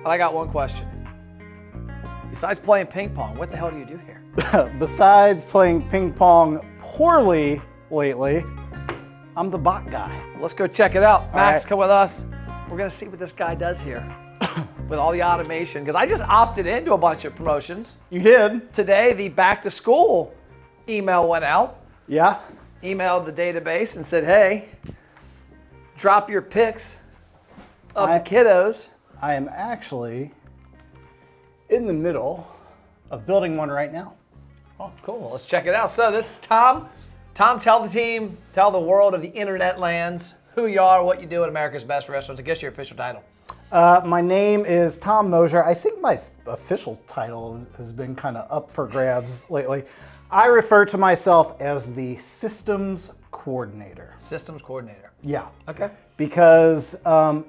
But I got one question. Besides playing ping pong, what the hell do you do here? Besides playing ping pong poorly lately, I'm the bot guy. Let's go check it out. Max, right. come with us. We're gonna see what this guy does here with all the automation, because I just opted into a bunch of promotions. You did? Today, the back to school email went out. Yeah. Emailed the database and said, hey, drop your pics of the kiddos. I am actually in the middle of building one right now. Oh, cool. Let's check it out. So this is Tom. Tom, tell the team, tell the world of the internet lands who you are, what you do at America's Best Restaurants. I guess your official title. My name is Tom Mosier. I think my official title has been kind of up for grabs lately. I refer to myself as the systems coordinator. Systems coordinator. Yeah. Okay. Because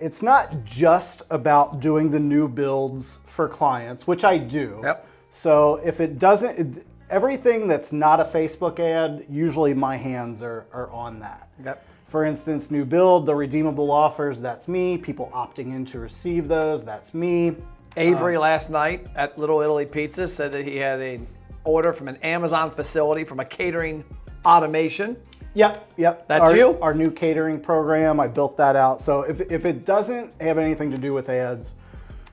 it's not just about doing the new builds for clients, which I do. Yep. So if it doesn't, everything that's not a Facebook ad, usually my hands are on that. Yep. For instance, new build, the redeemable offers, that's me. People opting in to receive those, that's me. Avery last night at Little Italy Pizza said that he had an order from an Amazon facility from a catering automation. Yep. That's you? Our new catering program, I built that out. So if it doesn't have anything to do with ads,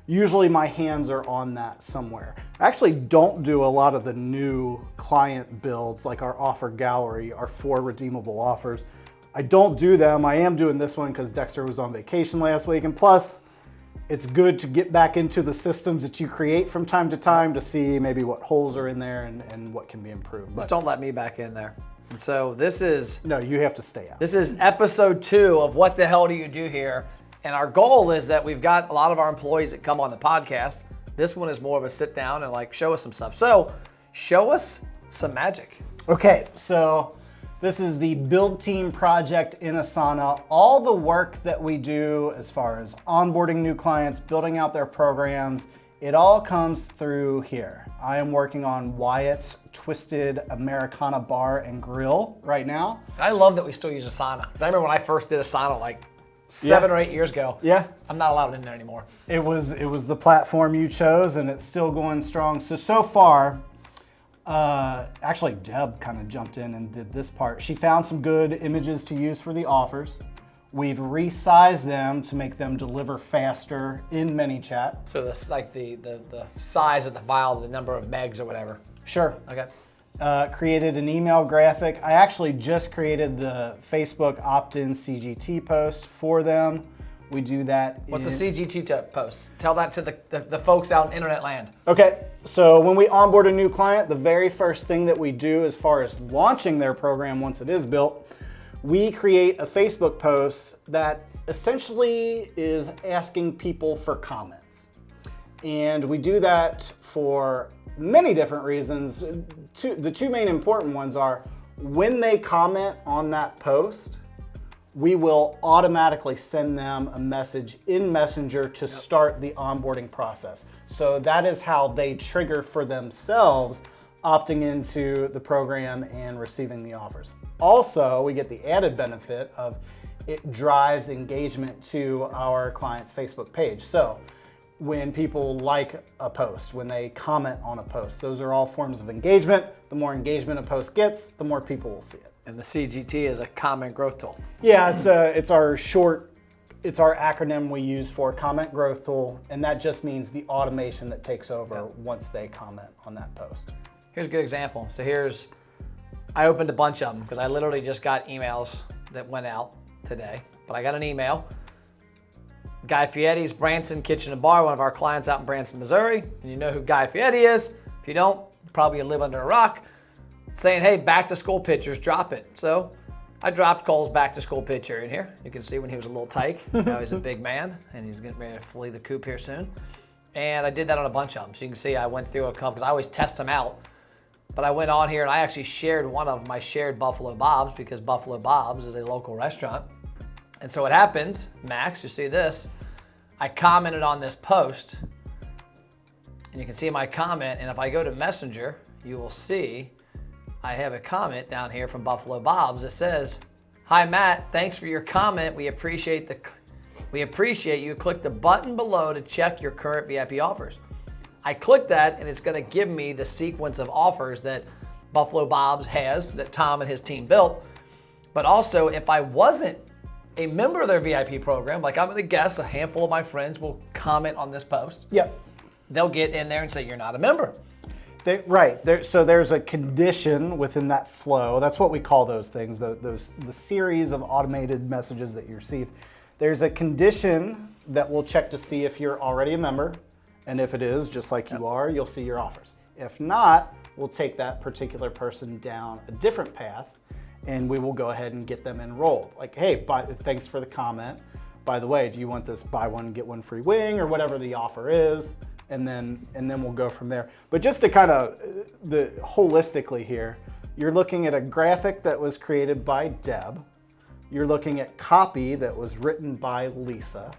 usually my hands are on that somewhere. I actually don't do a lot of the new client builds, like our offer gallery, our 4 redeemable offers. I don't do them. I am doing this one because Dexter was on vacation last week. And plus, it's good to get back into the systems that you create from time to time to see maybe what holes are in there and what can be improved. Just don't let me back in there. And so this is... No, you have to stay out. This is episode 2 of What the Hell Do You Do Here? And our goal is that we've got a lot of our employees that come on the podcast. This one is more of a sit down and like show us some stuff. So show us some magic. Okay, so this is the build team project in Asana. All the work that we do as far as onboarding new clients, building out their programs, it all comes through here. I am working on Wyatt's Twisted Americana Bar and Grill right now. I love that we still use Asana. Because I remember when I first did Asana like 7 or 8 years ago. Yeah. I'm not allowed in there anymore. It was the platform you chose and it's still going strong. So far, actually Deb kind of jumped in and did this part. She found some good images to use for the offers. We've resized them to make them deliver faster in ManyChat. So that's like the size of the file, the number of megs or whatever. Sure. Okay. Created an email graphic. I actually just created the Facebook opt-in CGT post for them. We do that. What's the CGT post? Tell that to the folks out in internet land. Okay, so when we onboard a new client, the very first thing that we do as far as launching their program once it is built, we create a Facebook post that essentially is asking people for comments. And we do that for many different reasons. The 2 main important ones are when they comment on that post, we will automatically send them a message in Messenger to start the onboarding process. So that is how they trigger for themselves opting into the program and receiving the offers. Also, we get the added benefit of it drives engagement to our client's Facebook page. So when people like a post, when they comment on a post, those are all forms of engagement. The more engagement a post gets, the more people will see it. And the CGT is a comment growth tool. Yeah, it's our acronym we use for comment growth tool, and that just means the automation that takes over once they comment on that post. Here's a good example. So I opened a bunch of them because I literally just got emails that went out today, but I got an email. Guy Fieri's Branson Kitchen and Bar, one of our clients out in Branson, Missouri. And you know who Guy Fieri is. If you don't, probably you live under a rock. Saying, hey, back to school pictures, drop it. So I dropped Cole's back to school picture in here. You can see when he was a little tyke. Now he's a big man and he's getting ready to flee the coop here soon. And I did that on a bunch of them. So you can see I went through a couple because I always test them out. But I went on here and I actually shared one of them. I shared Buffalo Bob's because Buffalo Bob's is a local restaurant. And so what happened, Max, you see this, I commented on this post and you can see my comment. And if I go to Messenger, you will see I have a comment down here from Buffalo Bob's that says, hi Matt, thanks for your comment. We appreciate We appreciate you. Click the button below to check your current VIP offers. I click that and it's going to give me the sequence of offers that Buffalo Bob's has, that Tom and his team built. But also, if I wasn't a member of their VIP program, like I'm going to guess a handful of my friends will comment on this post. Yep. They'll get in there and say, you're not a member. So there's a condition within that flow. That's what we call those things, the series of automated messages that you receive. There's a condition that we'll check to see if you're already a member. And if it is, just like you are, you'll see your offers. If not, we'll take that particular person down a different path and we will go ahead and get them enrolled. Like, hey, thanks for the comment. By the way, do you want this buy one, get one free wing or whatever the offer is? And then we'll go from there. But just to kind of holistically here, you're looking at a graphic that was created by Deb. You're looking at copy that was written by Lisa.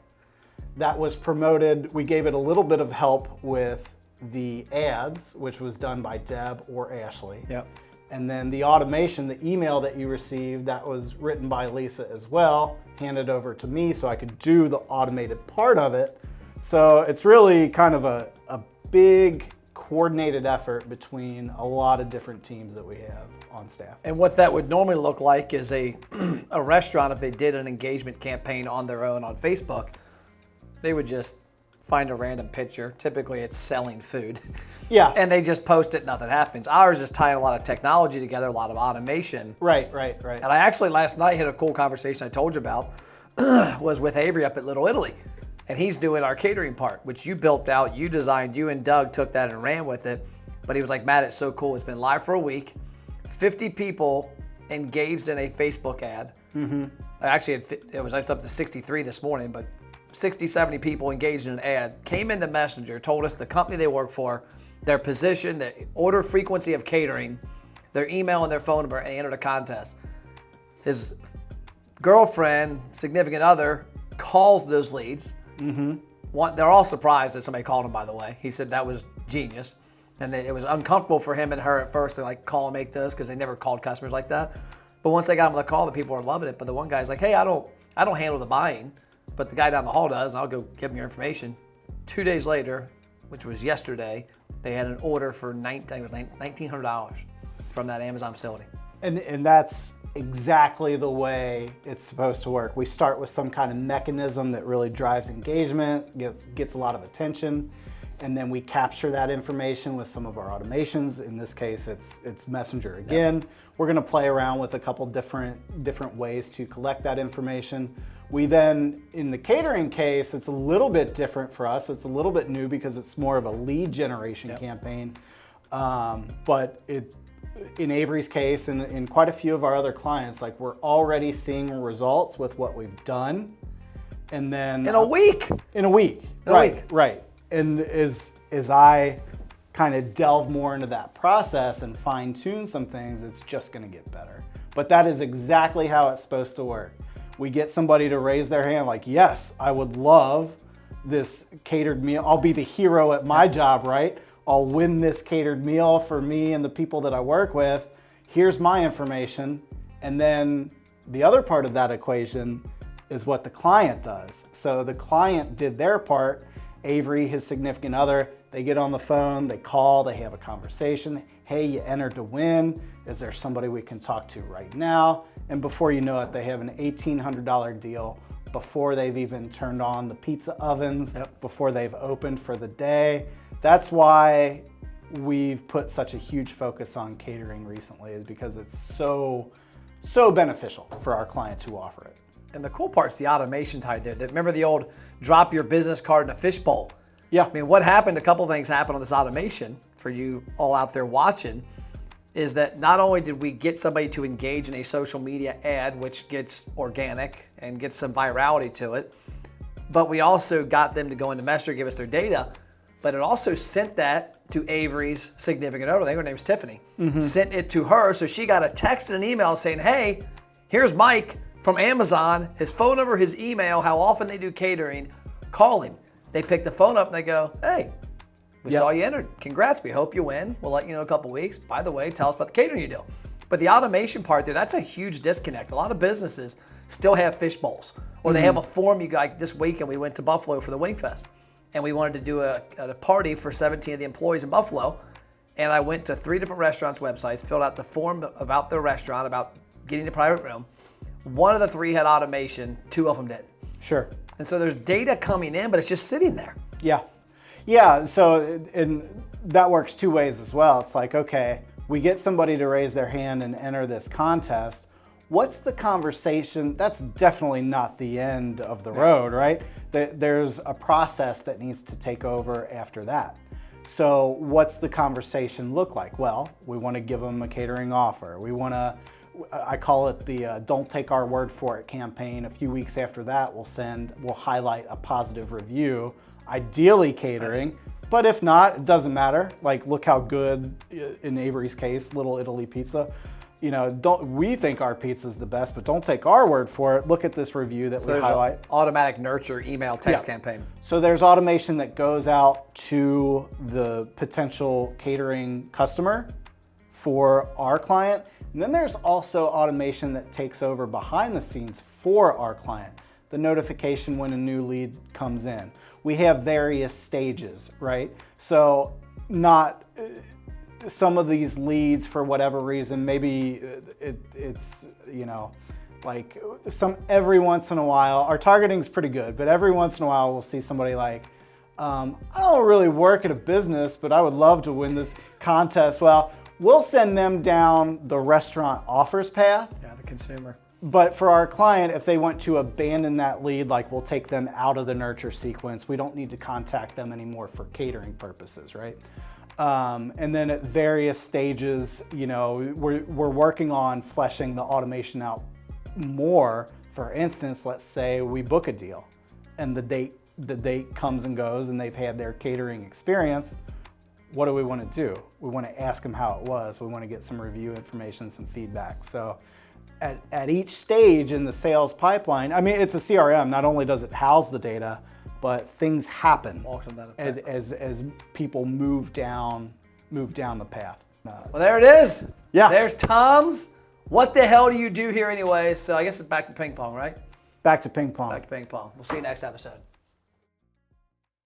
That was promoted. We gave it a little bit of help with the ads, which was done by Deb or Ashley. Yep. And then the automation, the email that you received, that was written by Lisa as well, handed over to me so I could do the automated part of it. So it's really kind of a big coordinated effort between a lot of different teams that we have on staff. And what that would normally look like is a restaurant, if they did an engagement campaign on their own on Facebook, they would just find a random picture. Typically it's selling food. Yeah. And they just post it, nothing happens. Ours is tying a lot of technology together, a lot of automation. Right. And I actually last night had a cool conversation I told you about, was with Avery up at Little Italy. And he's doing our catering part, which you built out, you designed, you and Doug took that and ran with it. But he was like, Matt, it's so cool. It's been live for a week. 50 people engaged in a Facebook ad. Mm-hmm. Actually, it was up to 63 this morning, but 60, 70 people engaged in an ad, came into Messenger, told us the company they work for, their position, the order frequency of catering, their email and their phone number, and entered a contest. His girlfriend, significant other, calls those leads. Mm-hmm. They're all surprised that somebody called him, by the way. He said that was genius. And it was uncomfortable for him and her at first to like call and make those because they never called customers like that. But once they got him on the call, the people were loving it. But the one guy's like, hey, I don't handle the buying, but the guy down the hall does, and I'll go give him your information. 2 days later, which was yesterday, they had an order for $1,900 from that Amazon facility. And that's exactly the way it's supposed to work. We start with some kind of mechanism that really drives engagement, gets a lot of attention, and then we capture that information with some of our automations. In this case, it's Messenger again. Yep. We're going to play around with a couple different ways to collect that information. We then, in the catering case, it's a little bit different for us. It's a little bit new because it's more of a lead generation campaign. But in Avery's case and in quite a few of our other clients, like we're already seeing results with what we've done. And then in a week. Right. And as I kind of delve more into that process and fine tune some things, it's just going to get better. But that is exactly how it's supposed to work. We get somebody to raise their hand like, yes, I would love this catered meal. I'll be the hero at my job, right? I'll win this catered meal for me and the people that I work with. Here's my information. And then the other part of that equation is what the client does. So the client did their part. Avery, his significant other, they get on the phone, they call, they have a conversation. Hey, you entered to win. Is there somebody we can talk to right now? And before you know it, they have an $1,800 deal before they've even turned on the pizza ovens, before they've opened for the day. That's why we've put such a huge focus on catering recently, is because it's so beneficial for our clients who offer it. And the cool part's the automation tied there. Remember the old drop your business card in a fishbowl? Yeah. I mean, what happened, a couple things happened on this automation for you all out there watching, is that not only did we get somebody to engage in a social media ad, which gets organic and gets some virality to it, but we also got them to go into Messenger, give us their data, but it also sent that to Avery's significant other. I think her name's Tiffany. Mm-hmm. Sent it to her, so she got a text and an email saying, hey, here's Mike from Amazon, his phone number, his email, how often they do catering, call him. They pick the phone up and they go, hey, we saw you entered. Congrats, we hope you win. We'll let you know in a couple weeks. By the way, tell us about the catering you do. But the automation part there, that's a huge disconnect. A lot of businesses still have fish bowls, Or they have a form you got. Like this weekend we went to Buffalo for the Wing Fest, and we wanted to do a party for 17 of the employees in Buffalo. And I went to 3 different restaurants' websites, filled out the form about their restaurant, about getting a private room. One of the 3 had automation, 2 of them didn't. Sure. And so there's data coming in, but it's just sitting there. Yeah. Yeah, so that works 2 ways as well. It's like, okay, we get somebody to raise their hand and enter this contest. What's the conversation? That's definitely not the end of the road, right? There's a process that needs to take over after that. So what's the conversation look like? Well, we want to give them a catering offer. We want to, I call it the don't take our word for it campaign. A few weeks after that, we'll highlight a positive review, ideally catering. Nice. But if not, it doesn't matter. Like, look how good, in Avery's case, Little Italy Pizza. You know, we think our pizza is the best, but don't take our word for it. Look at this review that we highlight. Automatic nurture email text campaign. So there's automation that goes out to the potential catering customer for our client. And then there's also automation that takes over behind the scenes for our client. The notification when a new lead comes in. We have various stages, right? So not some of these leads, for whatever reason, maybe it's, you know, like every once in a while, our targeting is pretty good, but every once in a while we'll see somebody like, I don't really work at a business, but I would love to win this contest. Well, we'll send them down the restaurant offers path. Yeah, the consumer. But for our client, if they want to abandon that lead, like, we'll take them out of the nurture sequence. We don't need to contact them anymore for catering purposes, right? And then at various stages, you know, we're working on fleshing the automation out more. For instance, let's say we book a deal and the date comes and goes and they've had their catering experience. What do we want to do? We want to ask them how it was. We want to get some review information, some feedback. So at each stage in the sales pipeline, I mean, it's a CRM. Not only does it house the data, but things happen as people move down the path. Well, there it is. Yeah. There's Tom's. What the hell do you do here anyway? So I guess it's back to ping pong, right? Back to ping pong. Back to ping pong. We'll see you next episode.